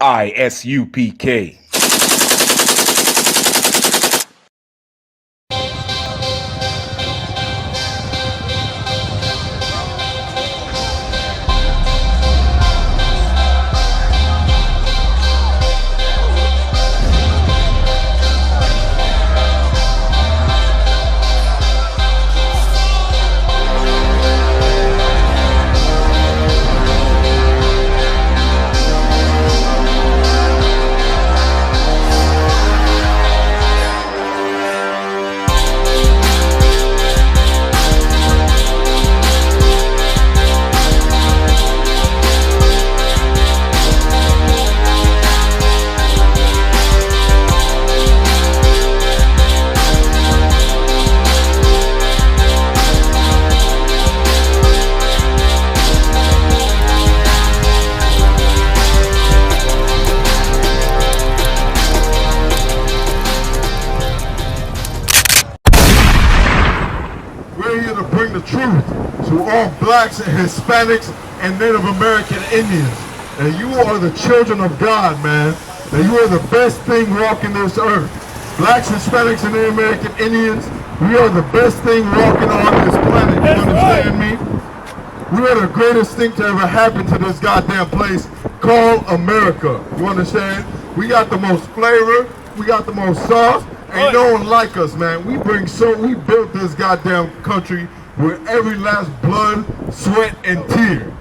I.S.U.P.K. We're here to bring the truth to all blacks and Hispanics and Native American Indians. And you are the children of God, man. That you are the best thing walking this earth. Blacks, Hispanics, and Native American Indians, we are the best thing walking on this planet. You understand me? We are the greatest thing to ever happen to this goddamn place called America. You understand? We got the most flavor, we got the most sauce. Ain't no one like us, man. We built this goddamn country with every last blood, sweat, and tear.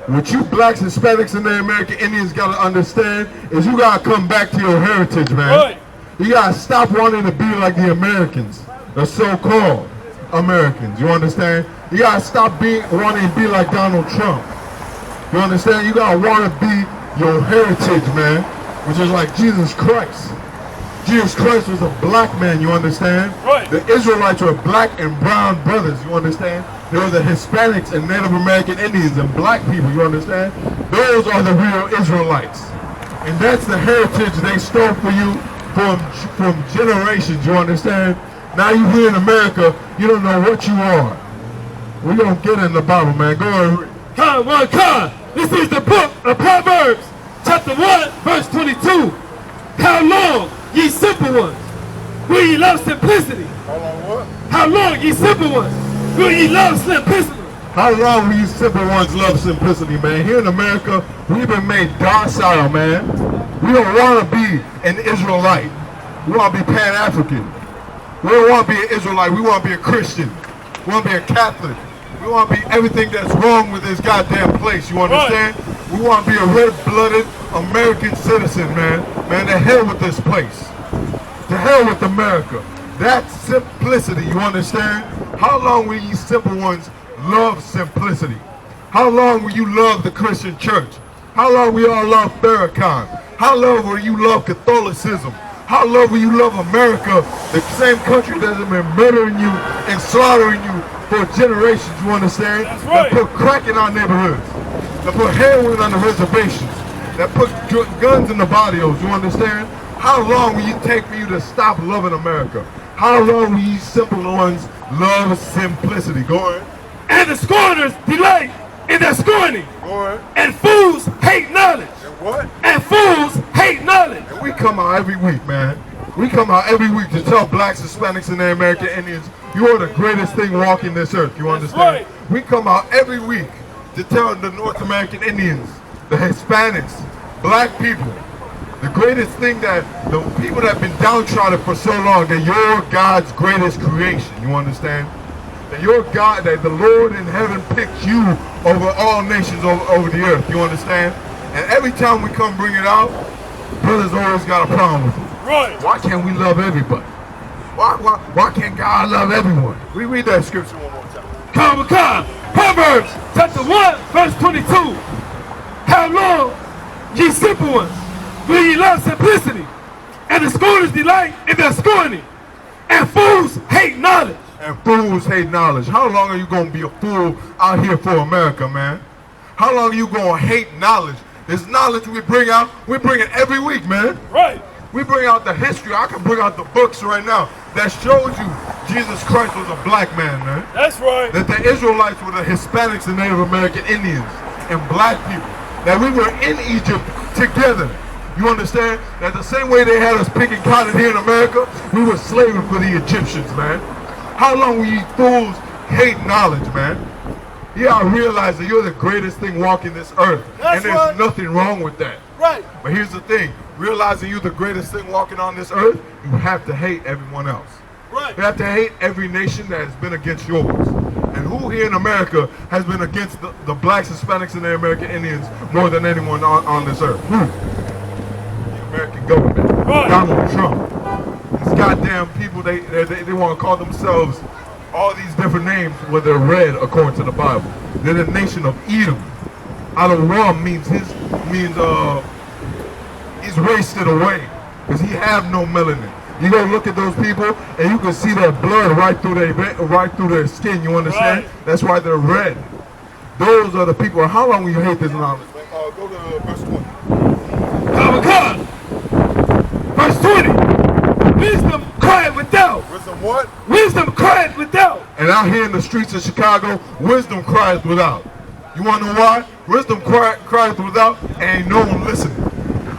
What you blacks, Hispanics, and the American Indians gotta understand is you gotta come back to your heritage, man. You gotta stop wanting to be like the Americans, the so-called Americans. You understand? You gotta stop wanting to be like Donald Trump. You understand? You gotta want to be your heritage, man, which is like Jesus Christ. Jesus Christ was a black man, you understand? Right. The Israelites were black and brown brothers, you understand? They were the Hispanics and Native American Indians and black people, you understand? Those are the real Israelites. And that's the heritage they stole for you from generations, you understand? Now you here in America, you don't know what you are. We don't get in the Bible, man. Go ahead. Come. This is the book of Proverbs, chapter 1, verse 22. How long, ye simple ones, will ye love simplicity? Hold on, what? How long, ye simple ones, will ye love simplicity? How long will you simple ones love simplicity, man? Here in America, we've been made docile, man. We don't want to be an Israelite. We want to be Pan-African. We don't want to be an Israelite. We want to be a Christian. We want to be a Catholic. We want to be everything that's wrong with this goddamn place, you understand? Right. We want to be a red-blooded American citizen, man. Man, to hell with this place. To hell with America. That's simplicity, you understand? How long will you simple ones love simplicity? How long will you love the Christian church? How long will you all love Farrakhan? How long will you love Catholicism? How long will you love America, the same country that has been murdering you and slaughtering you for generations, you understand? That's right. That put crack in our neighborhoods. That put heroin on the reservations. That put guns in the barrios, you understand? How long will you take for you to stop loving America? How long will you simple ones love simplicity? Go ahead. And the scorners delight in their scorning. Go ahead. And fools hate knowledge. And what? And fools hate knowledge. And we come out every week, man. We come out every week to tell blacks, Hispanics, and the American Indians, you are the greatest thing walking this earth, you understand? Right. We come out every week to tell the North American Indians, the Hispanics, black people, the greatest thing that the people that have been downtrodden for so long, that you're God's greatest creation, you understand? That you're God, that the Lord in heaven picked you over all nations over the earth, you understand? And every time we come bring it out, brothers always got a problem with it. Right. Why can't we love everybody? Why can't God love everyone? We read that scripture one more time. Come. Proverbs chapter 1, verse 22. How long, ye simple ones, will ye love simplicity? And the scorners delight in their scorning. And fools hate knowledge. And fools hate knowledge. How long are you going to be a fool out here for America, man? How long are you going to hate knowledge? This knowledge we bring out, we bring it every week, man. Right. We bring out the history. I can bring out the books right now that shows you Jesus Christ was a black man, man. That's right. That the Israelites were the Hispanics and Native American Indians and black people. That we were in Egypt together. You understand? That the same way they had us picking cotton here in America, we were slaving for the Egyptians, man. How long will you fools hate knowledge, man? You gotta realize that you're the greatest thing walking this earth. And there's nothing wrong with that. Right. But here's the thing. Realizing you're the greatest thing walking on this earth, you have to hate everyone else. Right. You have to hate every nation that has been against yours. And who here in America has been against the blacks, Hispanics, and the American Indians more than anyone on this earth? Who? The American government. Right. Donald Trump. These goddamn people, they want to call themselves all these different names where they're red according to the Bible. They're the nation of Edom. Out of Ram means he's wasted away because he have no melanin. You go look at those people and you can see their blood right through their skin. You understand? Right. That's why they're red. Those are the people. How long will you hate this knowledge? Go to verse 20. God. Verse 20. Wisdom cried without. Wisdom what? Wisdom cried without. And out here in the streets of Chicago, wisdom cries without. You want to know why? Wisdom cries without and ain't no one listening.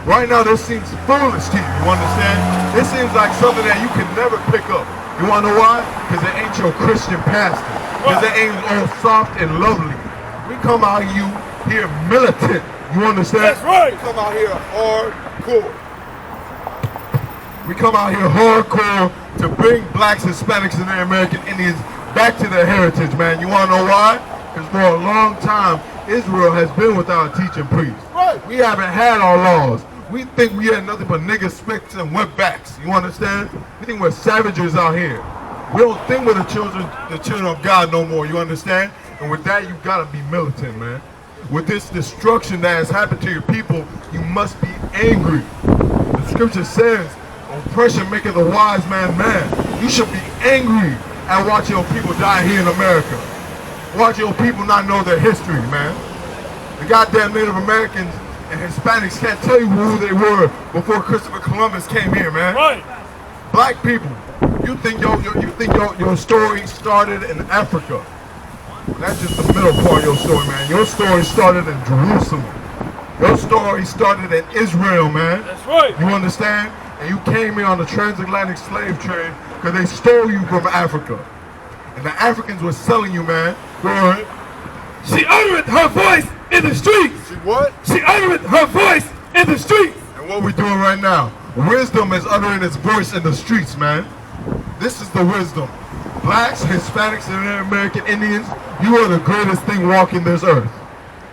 Right now, this seems foolish to you, you understand? This seems like something that you can never pick up. You want to know why? Because it ain't your Christian pastor. Because it ain't all soft and lovely. We come out here militant. You understand? That's right. We come out here hardcore. We come out here hardcore to bring blacks, Hispanics, and the American Indians back to their heritage, man. You want to know why? Because for a long time, Israel has been without a teaching priest. Right. We haven't had our laws. We think we had nothing but niggas, spicks, and wetbacks. You understand? We think we're savages out here. We don't think we're the children of God no more. You understand? And with that, you gotta be militant, man. With this destruction that has happened to your people, you must be angry. The scripture says, oppression maketh the wise man mad. You should be angry at watching your people die here in America. Watching your people not know their history, man. The goddamn Native Americans and Hispanics can't tell you who they were before Christopher Columbus came here, man. Right. Black people, you think your story started in Africa. That's just the middle part of your story, man. Your story started in Jerusalem. Your story started in Israel, man. That's right. You understand? And you came here on the transatlantic slave trade because they stole you from Africa. And the Africans were selling you, man. Go ahead. She uttereth her voice in the streets. See what? She uttereth her voice in the streets. And what we're doing right now, wisdom is uttering its voice in the streets, man. This is the wisdom. Blacks, Hispanics, and American Indians, you are the greatest thing walking this earth.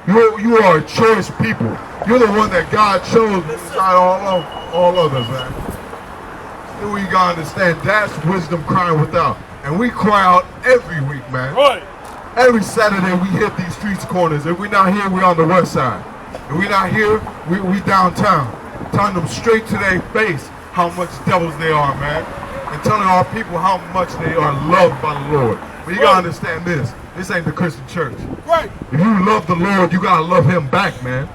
You are a choice people. You're the one that God chose beside all others, man. Then we gotta understand that's wisdom crying without. And we cry out every week, man. Right. Every Saturday we hit these streets corners. If we're not here, we're on the west side. If we're not here, we downtown. Telling them straight to their face how much devils they are, man. And telling our people how much they are loved by the Lord. But you gotta understand this. This ain't the Christian church. Right. If you love the Lord, you gotta love him back, man.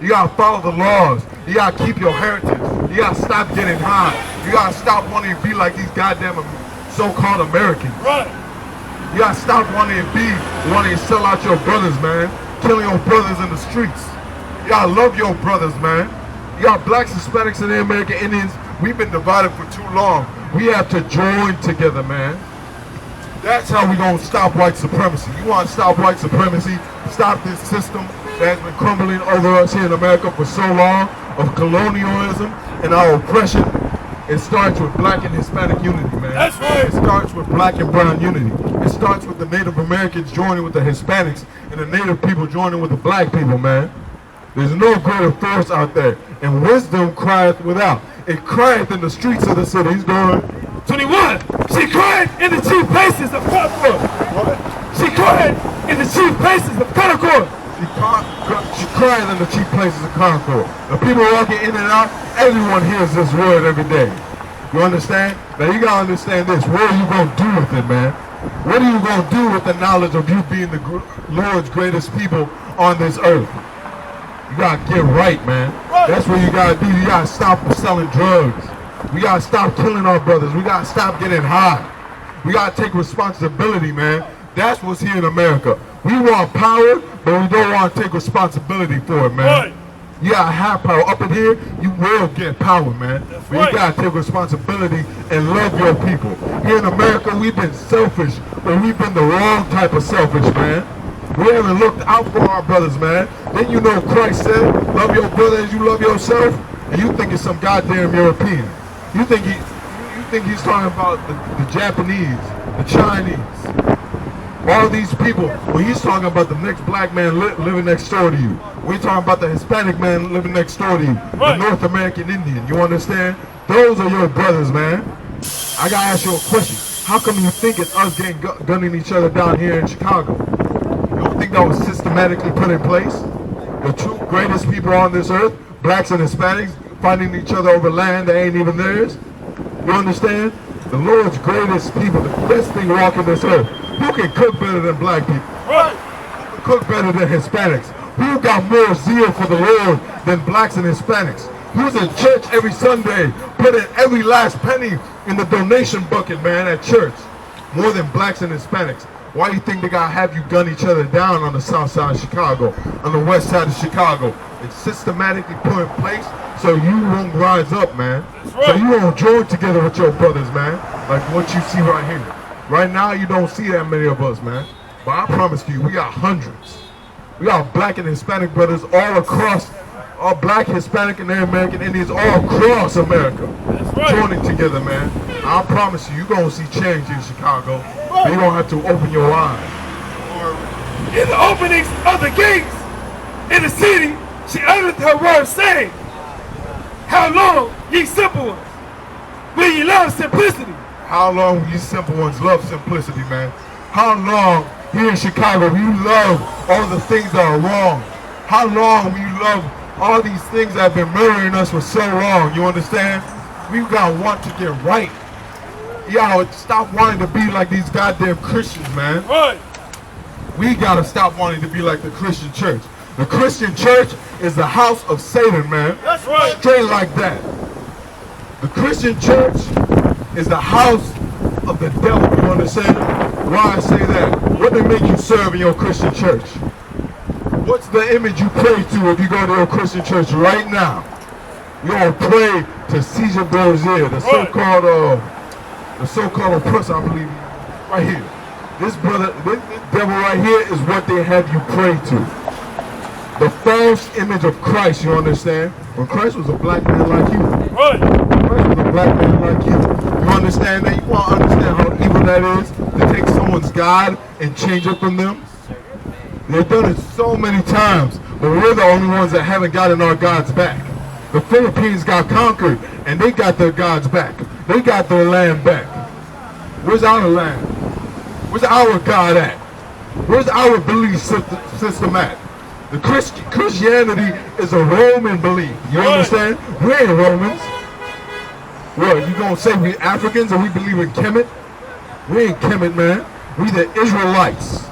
You gotta follow the laws. You gotta keep your heritage. You gotta stop getting high. You gotta stop wanting to be like these goddamn so-called Americans. Right. You gotta stop wanting to sell out your brothers, man. Killing your brothers in the streets. You gotta love your brothers, man. You got blacks, Hispanics, and the American Indians. We've been divided for too long. We have to join together, man. That's how we gonna stop white supremacy. You wanna stop white supremacy, stop this system that has been crumbling over us here in America for so long of colonialism and our oppression. It starts with black and Hispanic unity, man. That's right. It starts with black and brown unity. It starts with the Native Americans joining with the Hispanics and the Native people joining with the black people, man. There's no greater force out there. And wisdom crieth without. It crieth in the streets of the cities, going. 21. She cried in the chief places of Concord. What? She cried in the chief places of Concord. She cried in the chief places of Concord. The people walking in and out, everyone hears this word every day. You understand? Now you gotta understand this. What are you gonna do with it, man? What are you gonna do with the knowledge of you being the Lord's greatest people on this earth? You gotta get right, man. That's what you gotta do. You gotta stop selling drugs. We gotta stop killing our brothers. We gotta stop getting high. We gotta take responsibility, man. That's what's here in America. We want power, but we don't want to take responsibility for it, man. Right. You gotta have power. Up in here, you will get power, man. But you gotta take responsibility and love your people. Here in America, we've been selfish, but we've been the wrong type of selfish, man. We haven't looked out for our brothers, man. Then you know Christ said, love your brother as you love yourself, and you think it's some goddamn European. You think he's talking about the Japanese, the Chinese, all these people. When he's talking about the next black man living next door to you. We're talking about the Hispanic man living next door to you, the North American Indian. You understand? Those are your brothers, man. I gotta ask you a question. How come you think it's us getting gunning each other down here in Chicago? You don't think that was systematically put in place? The two greatest people on this earth, blacks and Hispanics, fighting each other over land that ain't even theirs? You understand? The Lord's greatest people, the best thing walking this earth. Who can cook better than black people? Right. Who can cook better than Hispanics? Who got more zeal for the Lord than blacks and Hispanics? Who's in church every Sunday, putting every last penny in the donation bucket, man, at church? More than blacks and Hispanics. Why do you think they gotta have you gun each other down on the south side of Chicago, on the west side of Chicago? It's systematically put in place so you won't rise up, man. Right. So you won't join together with your brothers, man. Like what you see right here. Right now, you don't see that many of us, man. But I promise you, we got hundreds. We got black and Hispanic brothers all across, all black, Hispanic, and American Indians all across America. Right. Joining together, man. I promise you, you're going to see change in Chicago. Right. You're going to have to open your eyes. In the openings of the gates in the city, she uttered her words saying, how long, ye simple ones, will ye love simplicity? How long will you simple ones love simplicity, man? How long here in Chicago will you love all the things that are wrong? How long will you love all these things that have been murdering us for so long? You understand? We gotta want to get right. You gotta stop wanting to be like these goddamn Christians, man. Right. We gotta stop wanting to be like the Christian church. The Christian church is the house of Satan, man. That's right. Straight like that. The Christian church is the house of the devil, you understand? Why I say that? What they make you serve in your Christian church? What's the image you pray to if you go to your Christian church right now? You're gonna pray to Caesar Borgia, the so-called oppressor, I believe, right here. This brother, this devil right here is what they have you pray to. The false image of Christ, you understand? When Christ was a black man like you. Right. Christ was a black man like you. You understand that? You want to understand how evil that is? To take someone's God and change it from them? They've done it so many times, but we're the only ones that haven't gotten our gods back. The Philippines got conquered, and they got their gods back. They got their land back. Where's our land? Where's our God at? Where's our belief system at? The Christianity is a Roman belief. You understand? We ain't Romans. What, you gonna say we Africans and we believe in Kemet? We ain't Kemet, man. We the Israelites.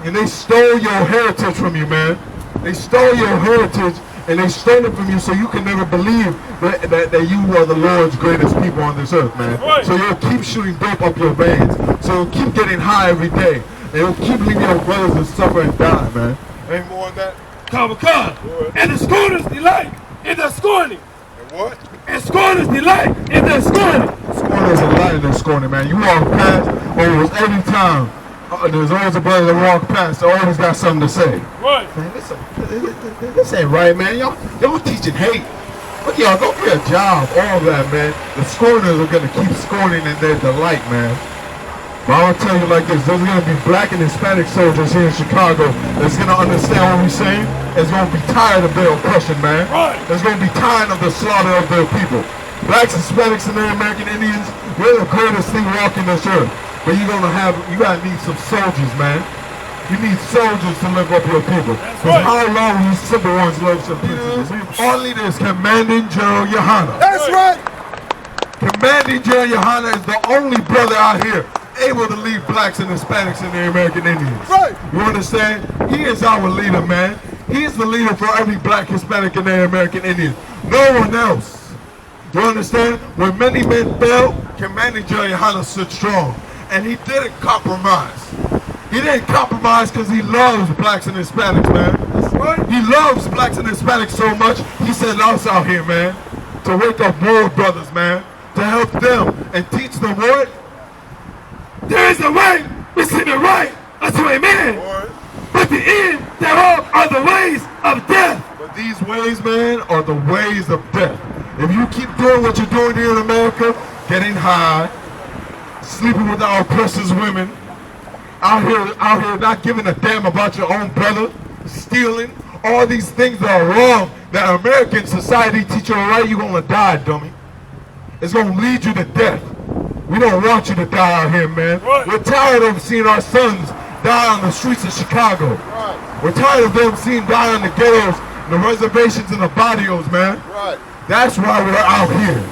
And they stole your heritage from you, man. They stole your heritage and they stole it from you so you can never believe that you are the Lord's greatest people on this earth, man. Right. So you'll keep shooting dope up your veins. So you'll keep getting high every day. And you'll keep leaving your brothers to suffer and die, man. Ain't more than that? Come. And the scorners delight in their scorning. And what? And scorners delight in their scorning. Scorners delight in their scorning, man. You walk past almost every time. There's always a brother that walk past that always got something to say. Right. Man, this ain't right, man. Y'all teaching hate. Look, y'all, go get a job. All that, man. The scorners are going to keep scorning in their delight, man. But I'm going to tell you like this. There's going to be black and Hispanic soldiers here in Chicago that's going to understand what we're saying. That's going to be tired of their oppression, man. Right. That's going to be tired of the slaughter of their people. Blacks, Hispanics, and American Indians, we're the greatest thing walking this earth. But you gotta need some soldiers, man. You need soldiers to live up your people. Because how long will you simple ones love simplicity? Our leader is Commanding General Yahanna. That's right. Commanding General Yahanna is the only brother out here able to lead blacks and Hispanics and the American Indians. Right. You understand? He is our leader, man. He is the leader for every black, Hispanic, and the American Indian. No one else. You understand? When many men fell, Commanding General Yahanna stood strong. And he didn't compromise. He didn't compromise because he loves blacks and Hispanics, man. Right. He loves blacks and Hispanics so much, he sent us out here, man, to wake up more brothers, man, to help them and teach them what? There is a way which seemeth right unto a man, but the end thereof are the ways of death. But these ways, man, are the ways of death. If you keep doing what you're doing here in America, getting high, sleeping with our precious women, out here not giving a damn about your own brother, stealing, all these things that are wrong, that American society teach you right, you're gonna die, dummy. It's gonna lead you to death. We don't want you to die out here, man. Right. We're tired of seeing our sons die on the streets of Chicago. Right. We're tired of them seeing die on the ghettos, the reservations, and the barrios, man. Right. That's why we're out here.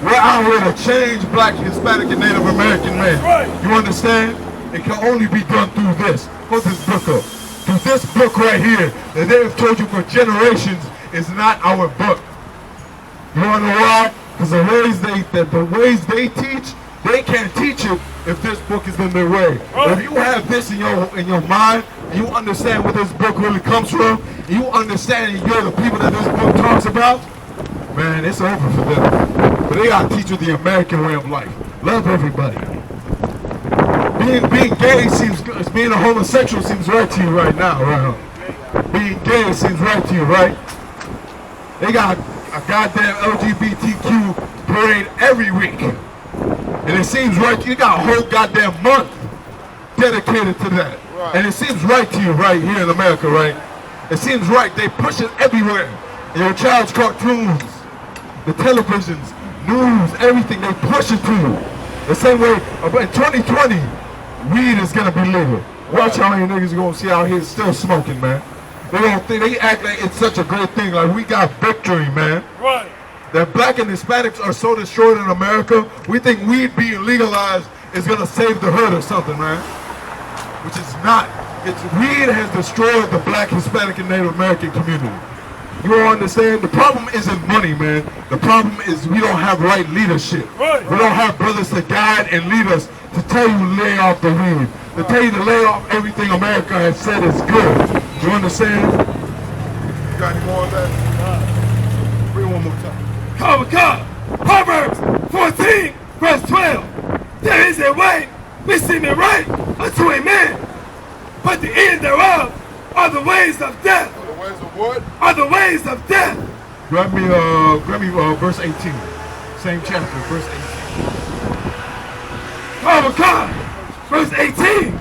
We're out here to change black, Hispanic, and Native American men. Right. You understand? It can only be done through this. Hold this book up. Through this book right here that they have told you for generations is not our book. You wanna know why? Because the ways they teach, they can't teach it if this book is in their way. Right. If you have this in your mind, you understand where this book really comes from, you understand you're the people that this book talks about, man, it's over for them. But they gotta teach you the American way of life. Love everybody. Being gay seems good. Being a homosexual seems right to you right now, right? Being gay seems right to you, right? They got a goddamn LGBTQ parade every week. And it seems right to you. You got a whole goddamn month dedicated to that. Right. And it seems right to you right here in America, right? It seems right. They push it everywhere. In your child's cartoons, the televisions, news, everything, they push it to you. The same way, in 2020, weed is gonna be legal. Watch how many niggas you gonna see out here still smoking, man. They act like it's such a great thing, like we got victory, man. Right. That black and Hispanics are so destroyed in America, we think weed being legalized is gonna save the hood or something, man. Which it's not. Weed has destroyed the black, Hispanic, and Native American community. You don't understand? The problem isn't money, man. The problem is we don't have right leadership. Right. We don't have brothers to guide and lead us to tell you to lay off the weed, to tell you to lay off everything America has said is good. You understand? You got any more of that? Bring one more time. Proverbs 14, verse 12. There is a way which seemeth right unto a man, but the end thereof are the ways of death. The ways of what? Are the ways of death. Grab me verse 18. Same chapter, verse 18. Proverbs, verse 18.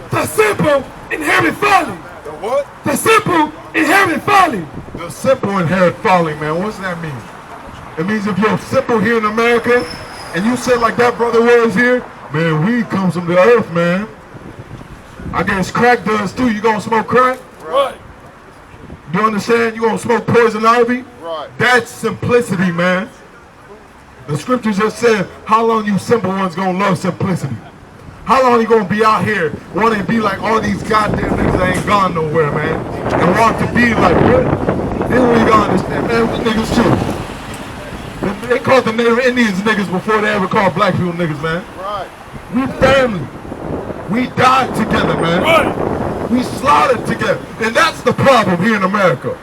The simple inherit folly. The what? The simple inherit folly. The simple inherit folly, man. What does that mean? It means if you're simple here in America and you sit like that brother was here, man, weed comes from the earth, man. I guess crack does too. You gonna smoke crack? Right. You understand? You gonna smoke poison ivy? Right. That's simplicity, man. The scripture just said, how long you simple ones gonna love simplicity? How long you gonna be out here wanting to be like all these goddamn niggas that ain't gone nowhere, man? And want to be like, what? Then we gonna understand, man, we niggas too. They called the Native Indians niggas before they ever called black people niggas, man. Right. We family. We died together, man. Right. We slaughtered together. And that's the problem here in America.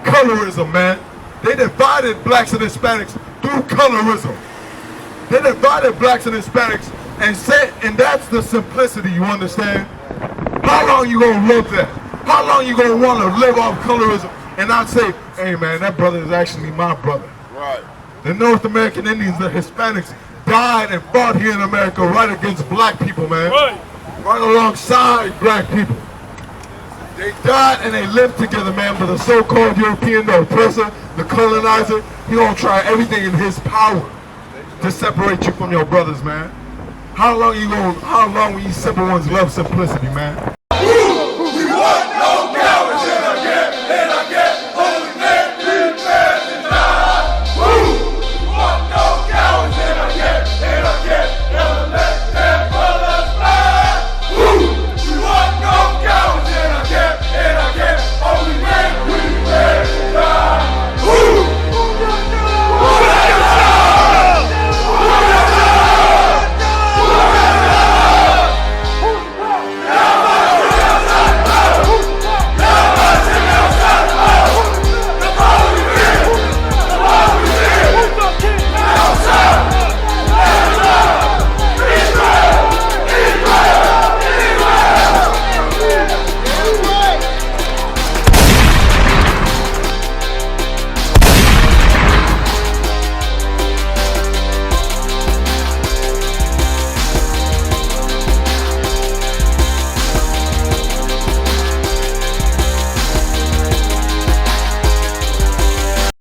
Colorism, man. They divided blacks and Hispanics through colorism. They divided blacks and Hispanics and that's the simplicity, you understand? How long you gonna love that? How long you gonna wanna live off colorism and not say, hey man, that brother is actually my brother. Right. The North American Indians, the Hispanics, died and fought here in America right against black people, man. Right. Right alongside black people. They died and they lived together, man, but the so-called European, the oppressor, the colonizer, he gonna try everything in his power to separate you from your brothers, man. How long will you simple ones love simplicity, man?